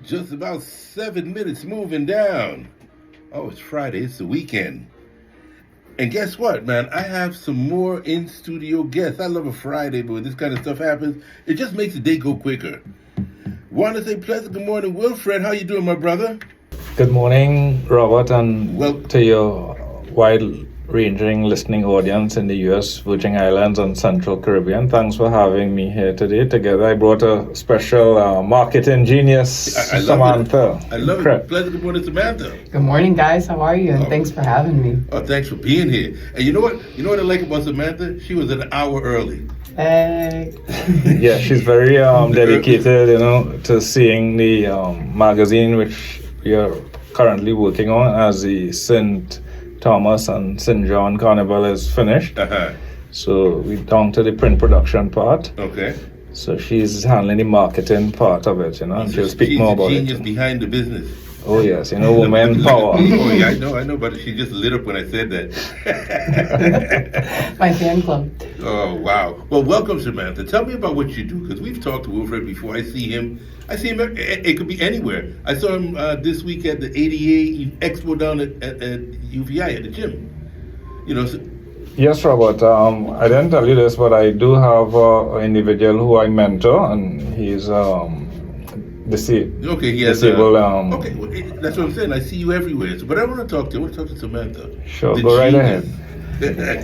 Just about 7 minutes moving down. Oh, it's Friday. It's the weekend. And guess what, man? I have some more in-studio guests. I love a Friday, but when this kind of stuff happens, it just makes the day go quicker. Want to say pleasant good morning, Wilfred. How you doing, my brother? Good morning, Robert, and to your wide-ranging listening audience in the U.S., Virgin Islands, and Central Caribbean. Thanks for having me here today. Together, I brought a special marketing genius, Samantha I love Krett. it. Pleasant good morning, Samantha. Good morning, guys. How are you? And thanks for having me. Oh, thanks for being here. And you know what? You know what I like about Samantha? She was an hour early. Hey. Yeah, she's very dedicated, to seeing the magazine which we are currently working on as the St.Thomas and St. John Carnival is finished. Uh-huh. So we're down to the print production part. Okay. So she's handling the marketing part of it, and she'll speak more about it. She's the genius behind the business. Oh yes, woman power. Oh yeah, I know, but she just lit up when I said that. My fan club. Oh wow. Well, welcome, Samantha. Tell me about what you do, because we've talked to Wilfred before. I see him. It could be anywhere. I saw him this week at the ADA Expo down at UVI at the gym. Yes, Robert. I didn't tell you this, but I do have an individual who I mentor, and he's disabled. Okay, he has disabled. Okay, well, that's what I'm saying. I see you everywhere. But I want to talk to Samantha. Sure, go right ahead.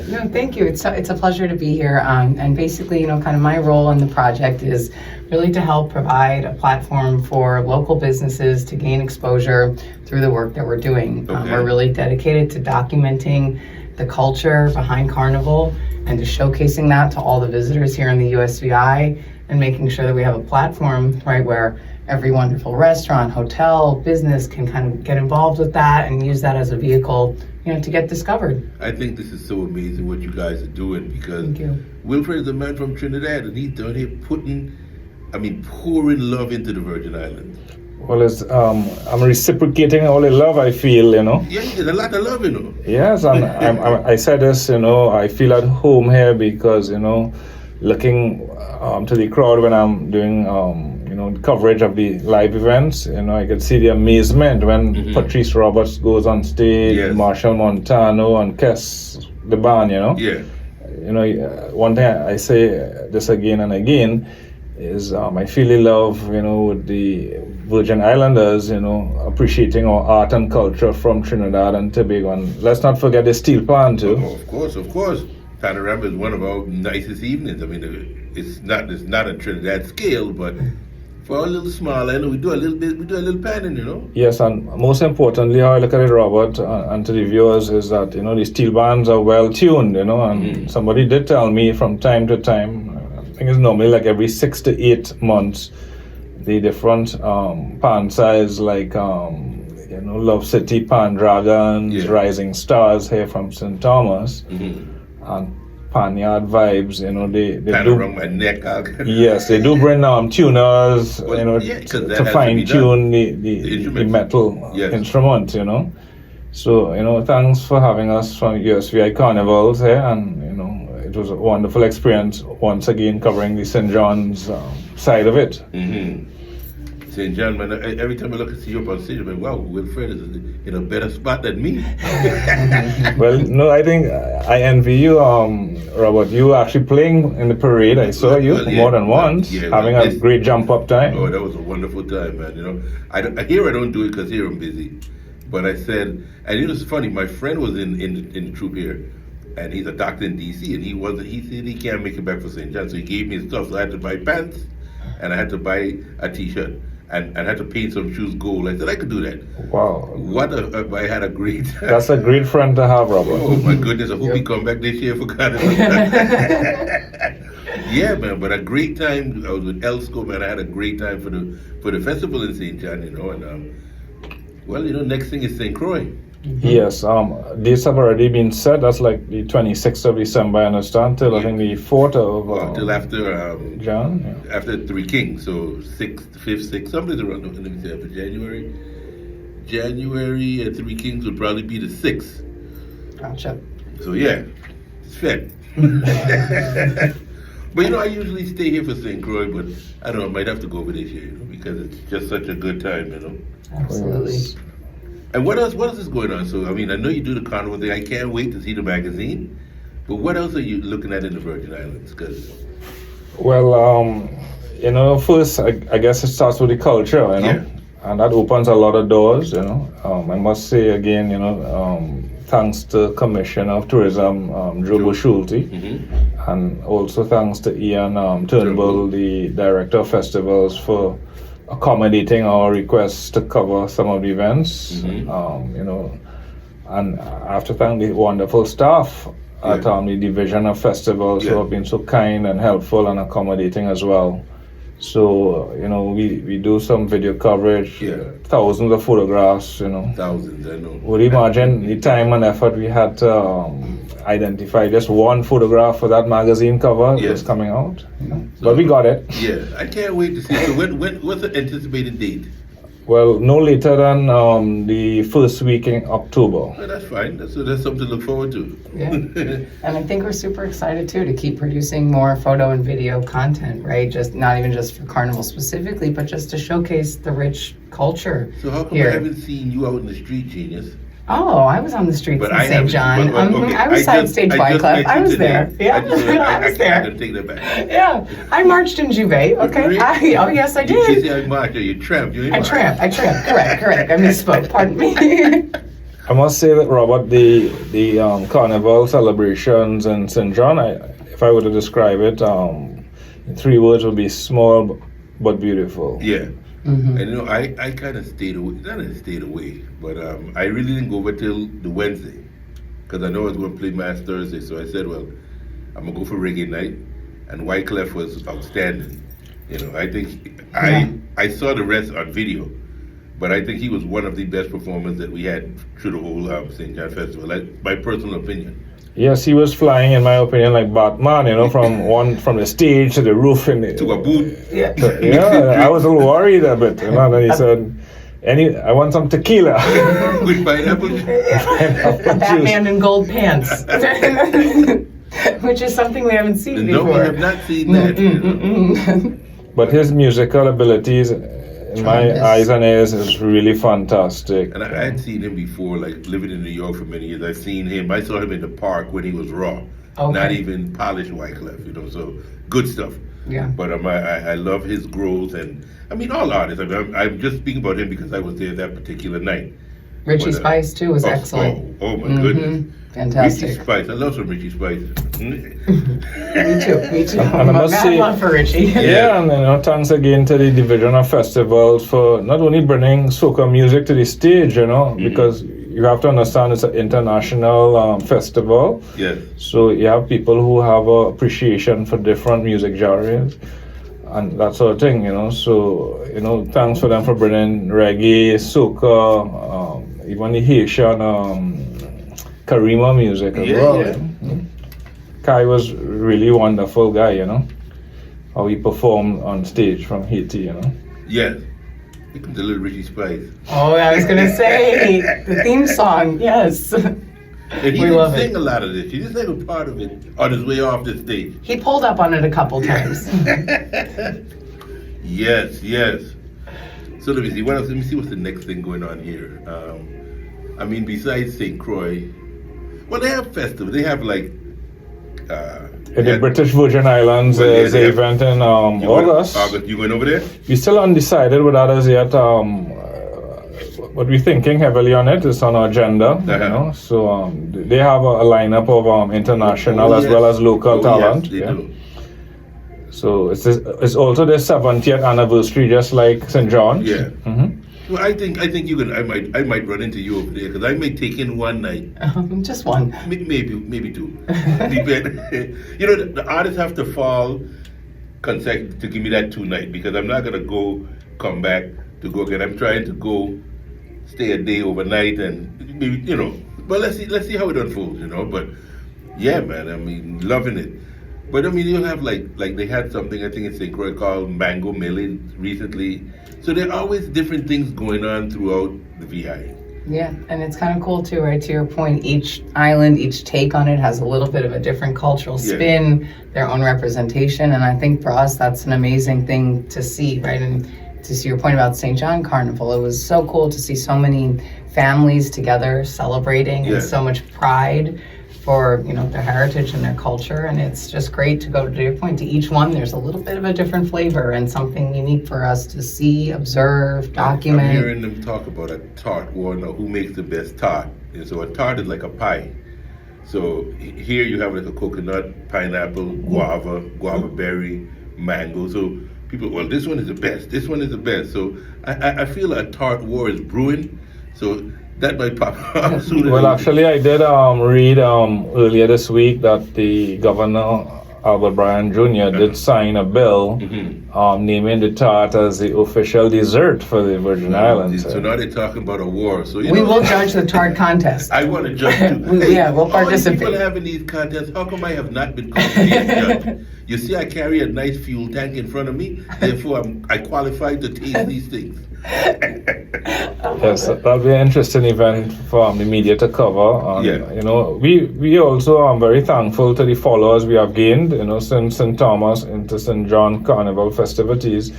No, thank you. It's a pleasure to be here. And basically, kind of my role in the project is really to help provide a platform for local businesses to gain exposure through the work that we're doing. Okay. We're really dedicated to documenting the culture behind Carnival and to showcasing that to all the visitors here in the USVI and making sure that we have a platform, right, where every wonderful restaurant, hotel, business can kind of get involved with that and use that as a vehicle, to get discovered. I think this is so amazing what you guys are doing, because Thank you. Wilfred is a man from Trinidad, and he's down here pouring love into the Virgin Islands. Well, I'm reciprocating all the love I feel, Yeah, there's a lot of love, Yes, and I said this, I feel at home here because, looking to the crowd when I'm doing, coverage of the live events, I could see the amazement when Patrice Roberts goes on stage, yes. Marshall Montano and Kes, the band, Yeah. One thing I say this again and again is I feel the love, with the Virgin Islanders, appreciating our art and culture from Trinidad and Tobago. And let's not forget the steel pan too. Oh, of course. Panorama is one of our nicest evenings. I mean, it's not a Trinidad scale, but for our little small island, we do a little panning, Yes, and most importantly, how I look at it, Robert, and to the viewers, is that, the steel bands are well tuned, and somebody did tell me from time to time, I think it's normally like every 6 to 8 months, the different pan size, like, Love City, Pan Dragons, Rising Stars here from St. Thomas, and Panyard Vibes, they Pan do around my neck. Yes, they do bring tuners, to fine tune the metal instrument, So, thanks for having us from USVI Carnivals here, and it was a wonderful experience once again covering the St. John's side of it. St. John, man, every time I look and see you up on stage, I'm like, wow, Wilfred is in a better spot than me. Well, no, I think I envy you, Robert. You were actually playing in the parade. I saw you more than once, having a great jump up time. Oh, that was a wonderful time, man. I don't do it because here I'm busy. But I said, and it's funny, my friend was in the troupe here, and he's a doctor in DC, and he said he can't make it back for St. John, so he gave me his stuff. So I had to buy pants, and I had to buy a t-shirt. And I had to paint some shoes gold. I said I could do that. Wow! I had a great. That's a great friend to have, Robert. Oh my goodness! I hope he come back this year for God. Yeah, man. But a great time. I was with Elsco, man. I had a great time for the festival in St. John, and next thing is St. Croix. Yes, dates have already been set. That's like the 26th of December, I understand, till I think the 4th of till after Jan. After Three Kings, so 6th, 5th, 6th, something's around. Let me say after January at Three Kings would probably be the 6th. Gotcha. So yeah, it's Fed. But I usually stay here for St. Croix, but I don't know, I might have to go over this year, because it's just such a good time. Absolutely. And what else is going on? So, I know you do the carnival thing. I can't wait to see the magazine. But what else are you looking at in the Virgin Islands? Well, first, I guess it starts with the culture, Yeah. and that opens a lot of doors, I must say again, thanks to Commissioner of Tourism, Jobo Schulte, and also thanks to Ian Turnbull, the Director of Festivals, for accommodating our requests to cover some of the events, and I have to thank the wonderful staff at the Division of Festivals who have been so kind and helpful and accommodating as well. So, we do some video coverage, thousands of photographs, Thousands, I know. Would you imagine the time and effort we had to identify just one photograph for that magazine cover that was coming out? But we got it. Yeah, I can't wait to see. So what's the anticipated date? Well, no later than the first week in October. Well, that's fine. That's something to look forward to. Yeah. And I think we're super excited too to keep producing more photo and video content, right? Just not even just for Carnival specifically, but just to showcase the rich culture. So how come here. I haven't seen you out in the street, Genius? Oh, I was on the streets But in I St. haven't- John. but, okay, I was side stage Wycliffe. I was there. Yeah, I was I there. can take that back. Yeah, I marched in Juve. Okay. Really? Oh, yes, I You did. say I marched, you tramped. You ain't I marched. tramped. Correct. I misspoke. Pardon me. I must say that, Robert, the carnival celebrations in St. John, if I were to describe it, in 3 words, would be small but beautiful. Yeah. And I kind of stayed away. Not that I stayed away, but I really didn't go over till the Wednesday, because I know I was going to play Mass Thursday. So I said, well, I'm gonna go for reggae night, and Wyclef was outstanding. I think I saw the rest on video, but I think he was one of the best performers that we had through the whole St. John Festival. My personal opinion. Yes, he was flying, in my opinion, like Batman, from the stage to the roof. To a boot. Yeah. I was a little worried a bit, and then he said, I want some tequila. With pineapple. A Batman in gold pants. Which is something we haven't seen No, before. we have not seen that. But his musical abilities, in my Tremendous. eyes and ears, is really fantastic. And I had seen him before, like living in New York for many years. I saw him in the park when he was raw, Okay. not even polished Wyclef, so good stuff. Yeah. But I love his growth, and all artists. I'm just speaking about him because I was there that particular night. Richie But, Spice too was excellent. Oh my goodness. Fantastic. Richie Spice. I love some Richie Spice. Me too. And I must Mad say- love for Richie. Yeah, and thanks again to the Division of Festivals for not only bringing soca music to the stage, because you have to understand it's an international festival. Yes. So you have people who have a appreciation for different music genres and that sort of thing, So, thanks for them for bringing reggae, soca, even the Haitian Karima music as well. Yeah. Kai was really wonderful guy, how he performed on stage from Haiti, Yes. Here comes a little Richie Spice. Oh, I was gonna say the theme song. Yes. And he We didn't love sing it. a lot of this. He just sang a part of it on his way off the stage. He pulled up on it a couple times. Yes. So let me see. Let me see what's the next thing going on here. Besides St. Croix, well, they have festivals. They have like. In the British Virgin Islands, Well, yeah, there's they an have- event in You went- August. You went over there? We're still undecided with that as yet. What we're thinking heavily on it is on our agenda, So they have a lineup of international as well as local talent. Yes, they do. So it's also their 70th anniversary, just like St. John's. Yeah. hmm Well, I think you can. I might run into you over there because I may take in one night, Just one. maybe two. Depend. The artists have to fall consecutive to give me that 2 night because I'm not gonna come back to go again. I'm trying to go stay a day overnight and maybe But let's see how it unfolds. But yeah, man. Loving it. But you'll have like they had something I think in St. Croix called Mango Millie recently. So there are always different things going on throughout the VI. Yeah, and it's kind of cool too, right? To your point, each island, each take on it has a little bit of a different cultural spin, their own representation, and I think for us that's an amazing thing to see, right? And to see your point about St. John Carnival, it was so cool to see so many families together celebrating and so much pride for, you know, their heritage and their culture, and it's just great to go to your point, to each one there's a little bit of a different flavor and something unique for us to see, observe, document. I'm hearing them talk about a tart war now, who makes the best tart. And so a tart is like a pie. So here you have like a coconut, pineapple, guava berry, mango. So people, well, this one is the best, this one is the best. So I feel a tart war is brewing. So that might pop up sooner. Well, actually, I did read earlier this week that the governor, Albert Bryan Jr., did sign a bill naming the tart as the official dessert for the Virgin Islands. So now they're talking about a war. So we will judge the tart contest. I want to judge too. Hey, we'll participate. All people having these contests, how come I have not been called to be a judge? You see, I carry a nice fuel tank in front of me, therefore I qualified to taste these things. Yes, that'll be an interesting event for the media to cover. You know, we also are very thankful to the followers we have gained, you know, since St. Thomas into St. John Carnival festivities.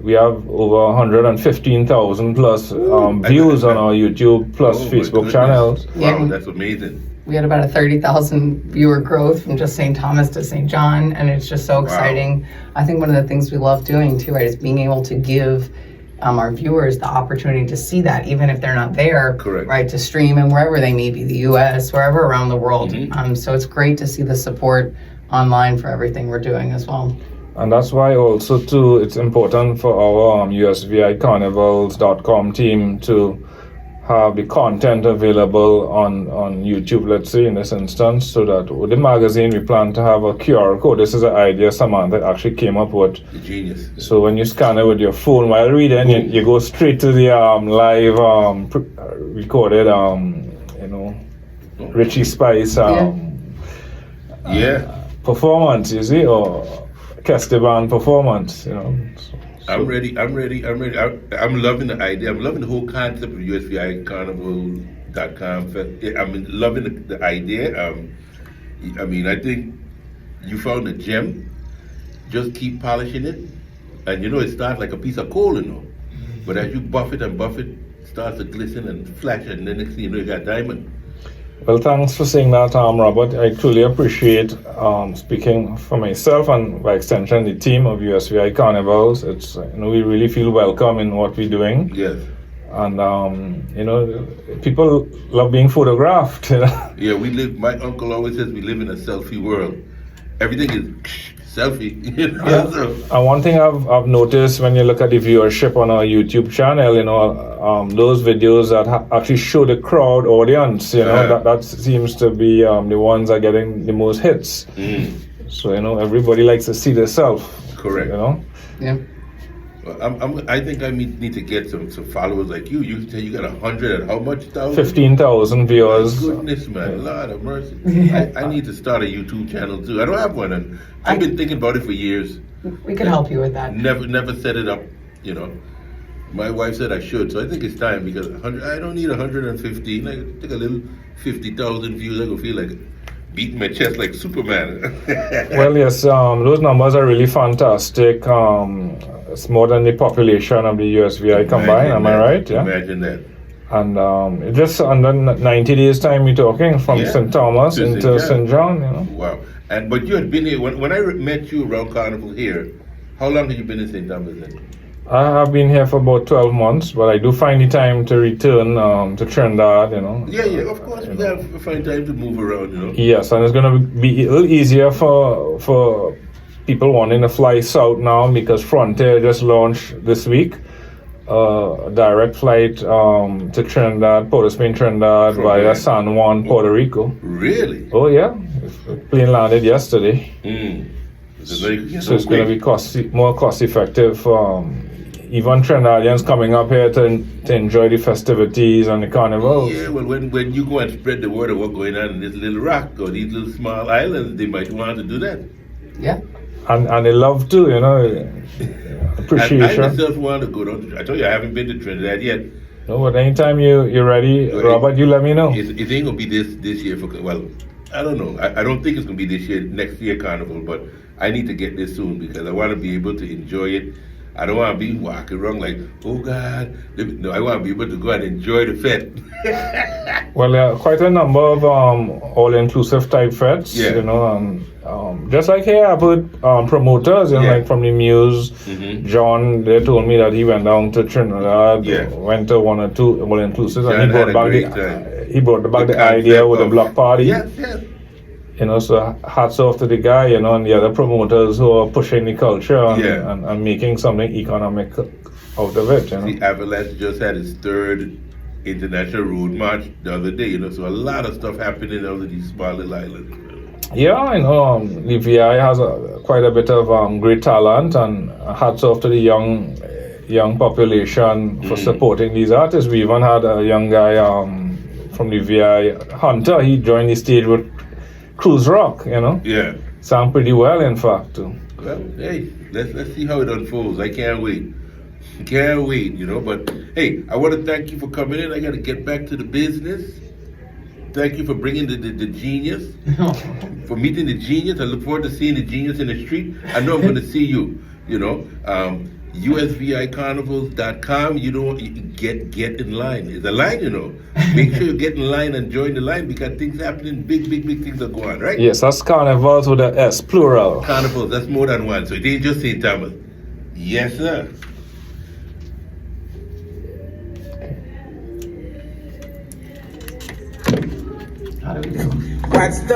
We have over 115,000 plus views on our YouTube plus Facebook channels. Wow, that's amazing. We had about a 30,000 viewer growth from just St. Thomas to St. John, and it's just so exciting. I think one of the things we love doing too, right, is being able to give our viewers the opportunity to see that, even if they're not there, right, to stream and wherever they may be, the U.S., wherever around the world. So it's great to see the support online for everything we're doing as well. And that's why also too, it's important for our USVI Carnivals.com team to have the content available on YouTube, let's say in this instance, so that with the magazine we plan to have a QR code. This is an idea Samantha actually came up with. Genius. So when you scan it with your phone while reading, you go straight to the live recorded, you know, Richie Spice performance, you see, or Kesteban performance, you know. I'm ready. I'm loving the idea. I'm loving the whole concept of USVI Carnivals.com. I'm loving the idea. I mean, I think you found a gem. Just keep polishing it. And you know, it starts like a piece of coal, you know. But as you buff it, it starts to glisten and flash, and then next thing you know, you got diamond. Well, thanks for saying that, Robert. I truly appreciate speaking for myself and by extension the team of USVI Carnivals. It's, you know, we really feel welcome in what we're doing. Yes. And you know, people love being photographed. You know? Yeah, my uncle always says we live in a selfie world. Everything is selfie. You know? Yeah. And one thing I've noticed when you look at the viewership on our YouTube channel, you know, those videos that actually show the crowd audience, you know, that seems to be the ones that are getting the most hits. So, you know, everybody likes to see themselves. Correct. You know? Yeah. Well, I think I need to get some followers like you. You say you got 100 and how much thousand? 15,000 viewers. Goodness, man, Lord of mercy. I need to start a YouTube channel too. I don't have one, and I've been thinking about it for years. We could help you with that. Never set it up, you know. My wife said I should, so I think it's time, because I don't need 115. I take a little 50,000 views. I go feel like beating my chest like Superman. Well, yes, those numbers are really fantastic. It's more than the population of the USVI combined, am I right? Yeah. Imagine that. And just under 90 days time, we're talking from St. Thomas into St. John, you know. Wow. But you had been here, when I met you around Carnival here, how long have you been in St. Thomas then? I have been here for about 12 months, but I do find the time to return to Trinidad, you know. Yeah, of course, we have to find time to move around, you know. Yes, and it's going to be a little easier for people wanting to fly south now, because Frontier just launched this week a direct flight to Trinidad, Port of Spain, Trinidad, via San Juan, Puerto Rico. Really? Oh, yeah. The plane landed yesterday. So it's going to be more cost effective for even Trinidadians coming up here to enjoy the festivities and the carnivals. Yeah, well, when you go and spread the word of what's going on in this little rock or these little small islands, they might want to do that. Yeah. And they love to, you know, appreciation. I myself want to go down. I told you I haven't been to Trinidad yet, No, but anytime you're ready, Well, Robert, you let me know. It ain't gonna be this year for, well, I don't know. I don't think it's gonna be this year, next year carnival, but I need to get this soon because I want to be able to enjoy it. I don't want to be walking around like, oh God. No, I want to be able to go and enjoy the fete. Well, there are quite a number of all-inclusive type fetes, Yeah. you know, and just like here, I put promoters, you know, Yeah. like from the Muse, Mhm. John, they told me that he went down to Trinidad, Yeah. went to one or two all-inclusives, John and had a he brought great back time. he brought back the concept idea with the of- block party. Yes, yes. You know, so hats off to the guy, you know, and the other promoters who are pushing the culture and, Yeah. and making something economic out of it, you know. The Avalanche just had its third international road march the other day, you know, so a lot of stuff happening out of these small little islands. Yeah, I know. The VI has quite a bit of great talent, and hats off to the young population for supporting these artists. We even had a young guy from the VI, Hunter. He joined the stage with Cruise Rock. You know, Yeah. sang pretty well, in fact. Too. Well, hey, let's see how it unfolds. I can't wait. Can't wait, you know. But hey, I want to thank you for coming in. I got to get back to the business. Thank you for bringing the genius, for meeting the genius. I look forward to seeing the genius in the street. I know I'm going to see you, you know. USVICarnivals.com. You know, you get in line. There's a line, you know. Make sure you get in line and join the line because things happening. Big things are going on, right? Yes, that's Carnivals with a S, plural. Carnivals, that's more than one. So it ain't just St.Thomas. Yes, sir. How do we do? What's the